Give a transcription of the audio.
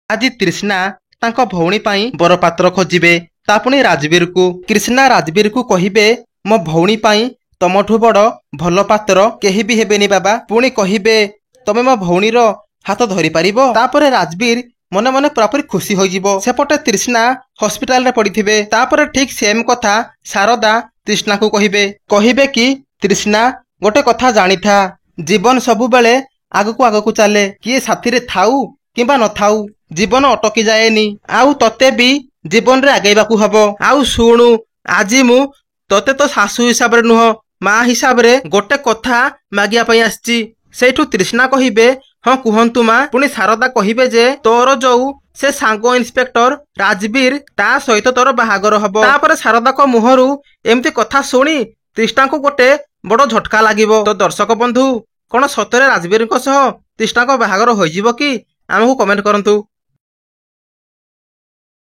ଆଜି ତୃଷ୍ଣା ତାଙ୍କ ଭଉଣୀ ପାଇଁ ବରପାତ୍ର ଖୋଜିବେ। ତା ପୁଣି ରାଜବୀରକୁ। କୃଷ୍ଣା ରାଜବୀରକୁ କହିବେ ମୋ ଭଉଣୀ ପାଇଁ ତମଠୁ ବଡ଼ ଭଲ ପାତ୍ର କେହି ବି ହେବେନି ବାବା। ପୁଣି କହିବେ ତମେ ମୋ ଭଉଣୀର ହାତ ଧରି ପାରିବ। ତାପରେ ରାଜବୀର ମନେ ମନେ ପୁରାପୁରି ଖୁସି ହୋଇଯିବ। ସେପଟେ ତୃଷ୍ଣା ହସ୍ପିଟାଲରେ ପଡିଥିବେ। ତାପରେ ଠିକ୍ ସେମ୍ କଥା ଶାରଦା ତୃଷ୍ଣାକୁ କହିବେ କି ତୃଷ୍ଣା ଗୋଟେ କଥା ଜାଣିଥା, ଜୀବନ ସବୁବେଳେ ଆଗକୁ ଆଗକୁ ଚାଲେ। କିଏ ସାଥିରେ ଥାଉ କିମ୍ବା ନଥାଉ ଜୀବନ ଅଟକି ଯାଏନି। ଆଉ ତତେ ବି ଜୀବନରେ ଆଗେଇବାକୁ ହବ। ଆଉ ଶୁଣୁ, ଆଜି ମୁଁ ତତେ ତ ଶାଶୁ ହିସାବରେ ନୁହଁ, ମା ହିସାବରେ ଗୋଟେ କଥା ମାଗିବା ପାଇଁ ଆସିଛି। ସେଇଠୁ ତୃଷ୍ଣା କହିବେ ହଁ କୁହନ୍ତୁ ମା। ପୁଣି ଶାରଦା କହିବେ ଯେ ତୋର ଯୋଉ ସେ ସାଙ୍ଗ ଇନ୍ସପେକ୍ଟର ରାଜବୀର ତା ସହିତ ତୋର ବାହାଘର ହବ। ତାପରେ ଶାରଦାଙ୍କ ମୁହଁରୁ ଏମିତି କଥା ଶୁଣି ତୃଷ୍ଣାଙ୍କୁ ଗୋଟେ ବଡ ଝଟକା ଲାଗିବ। ତ ଦର୍ଶକ ବନ୍ଧୁ, କଣ ସତରେ ରାଜବୀରଙ୍କ ସହ ତୃଷ୍ଣାଙ୍କ ବାହାଘର ହୋଇଯିବ କି? ଆମକୁ କମେଣ୍ଟ କରନ୍ତୁ।